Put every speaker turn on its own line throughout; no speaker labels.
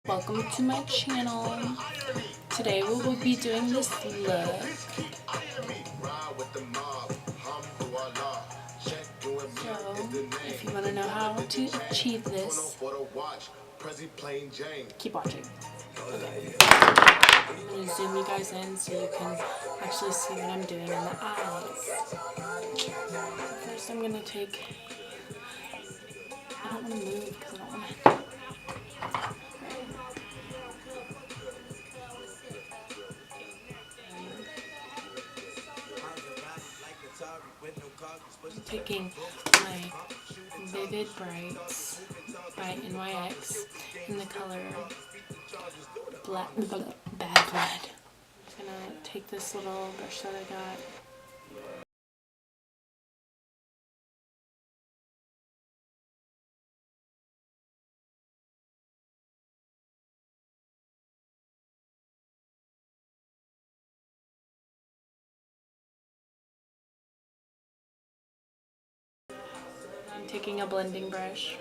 Welcome to my channel. Today we will be doing this look. So, if you want to know how to achieve this, keep watching. Okay. I'm going to zoom you guys in so you can actually see what I'm doing in the eyes. First I'm going to take, I don't want to move because I don't want to. I'm taking my Vivid Brights by NYX in the color Bad Blood. I'm just gonna take this little brush that I got. I'm taking a blending brush.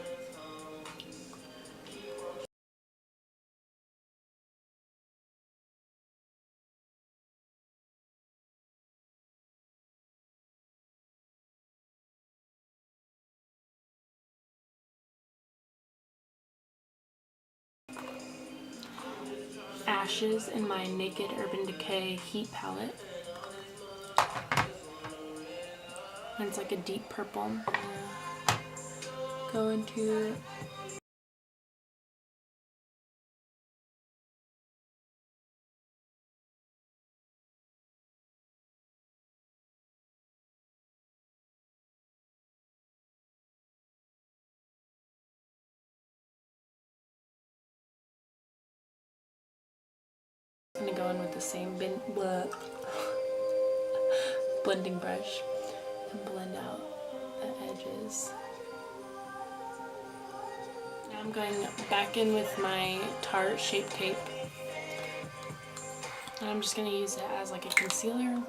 Ashes in my Naked Urban Decay Heat palette. And it's like a deep purple. Go into I'm gonna go in with the same blending brush and blend out the edges. Now I'm going back in with my Tarte Shape Tape. And I'm just gonna use it as like a concealer.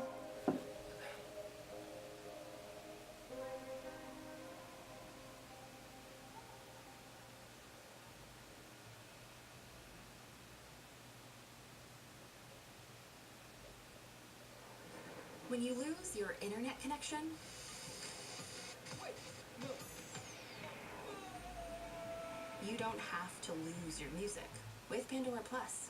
When you lose your internet connection, you don't have to lose your music with Pandora Plus.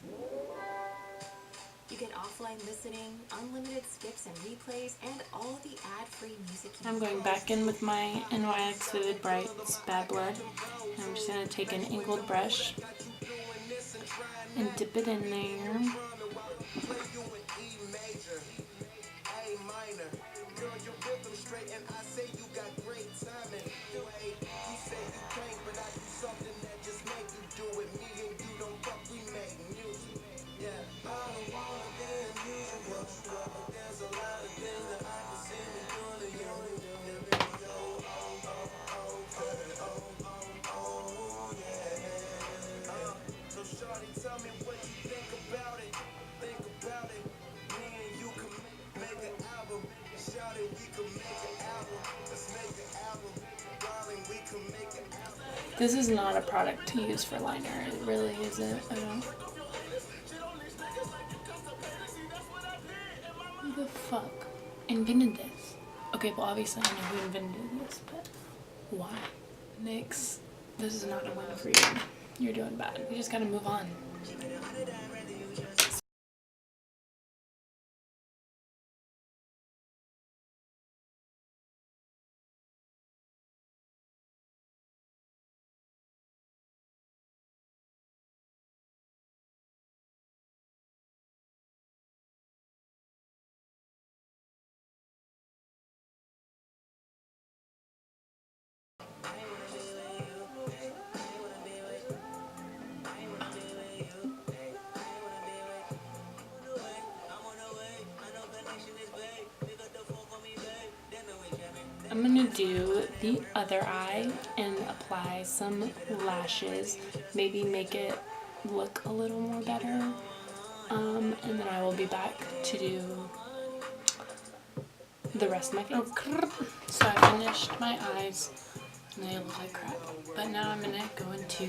You get offline listening, unlimited skips and replays, and all the ad-free music you
I'm going back in with my NYX Vivid Brights Bad Blood. And I'm just going to take an angled brush and dip it in there. This is not a product to use for liner. It really isn't. I don't. Who the fuck invented this? Okay, well obviously I know who invented this, but why? NYX, this is not a win for you. You're doing bad. You just gotta move on. I'm gonna do the other eye and apply some lashes, maybe make it look a little more better, and then I will be back to do the rest of my face. So I finished my eyes and they look like crap, but now I'm gonna go into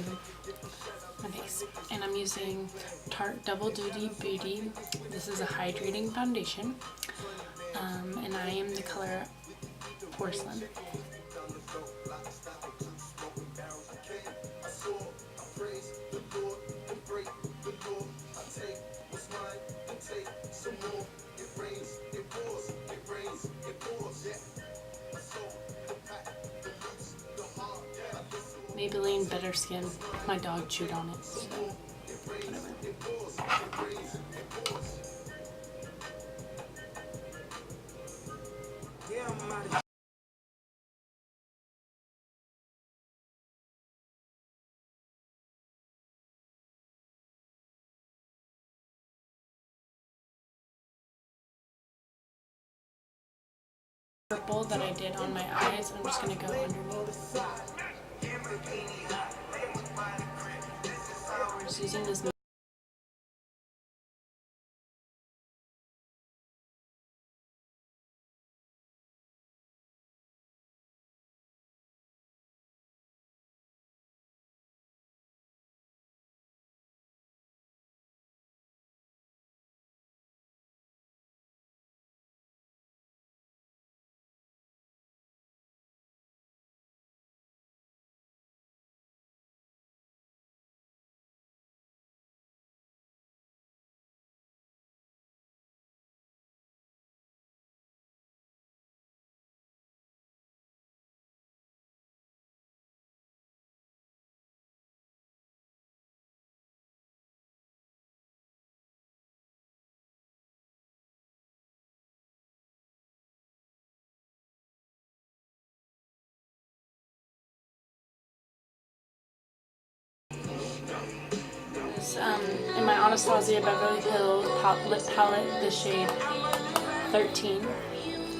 my face. And I'm using Tarte Double Duty Beauty. This is a hydrating foundation. And I am the color Porcelain. Maybelline Better Skin. My dog chewed on it, so whatever. Purple that I did on my eyes, I'm just going to go underneath. Just using this. In my Anastasia Beverly Hills lip palette, the shade 13.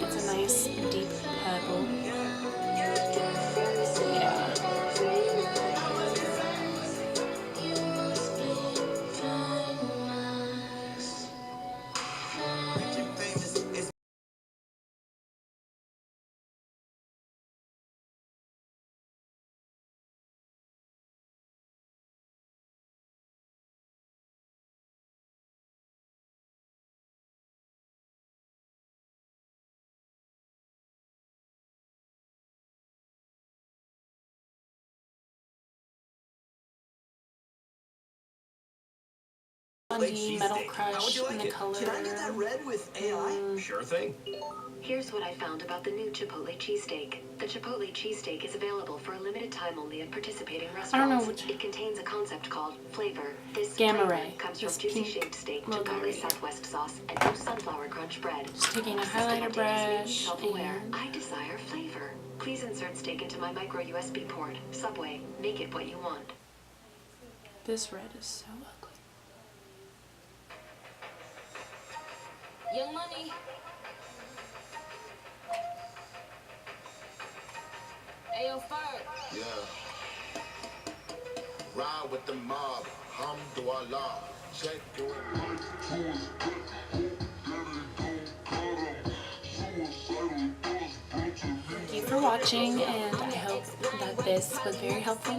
It's a nice deep purple. Yeah. Burgundy Metal Crush in the color.
Can I get that red with AI?
Sure thing.
Here's what I found about the new Chipotle cheesesteak. The Chipotle cheesesteak is available for a limited time only at participating restaurants.
I don't know which.
It contains a concept called flavor. This
Gamma
flavor
Ray.
comes
This
from juicy
pink
shaved steak,
mulberry.
Chipotle Southwest sauce, and new sunflower crunch bread.
Just taking a highlighter brush
Self-aware.
and
I desire flavor. Please insert steak into my micro USB port. Subway. Make it what you want.
this red is so ugly.
Young Money. Ayo, Ferg.
Yeah. Ride with the mob. Alhamdulillah. Check your
Thank you for watching, and I hope that this was very helpful.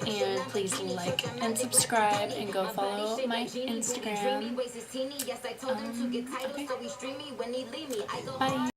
And please like and subscribe, and go follow my Instagram. Okay. Bye.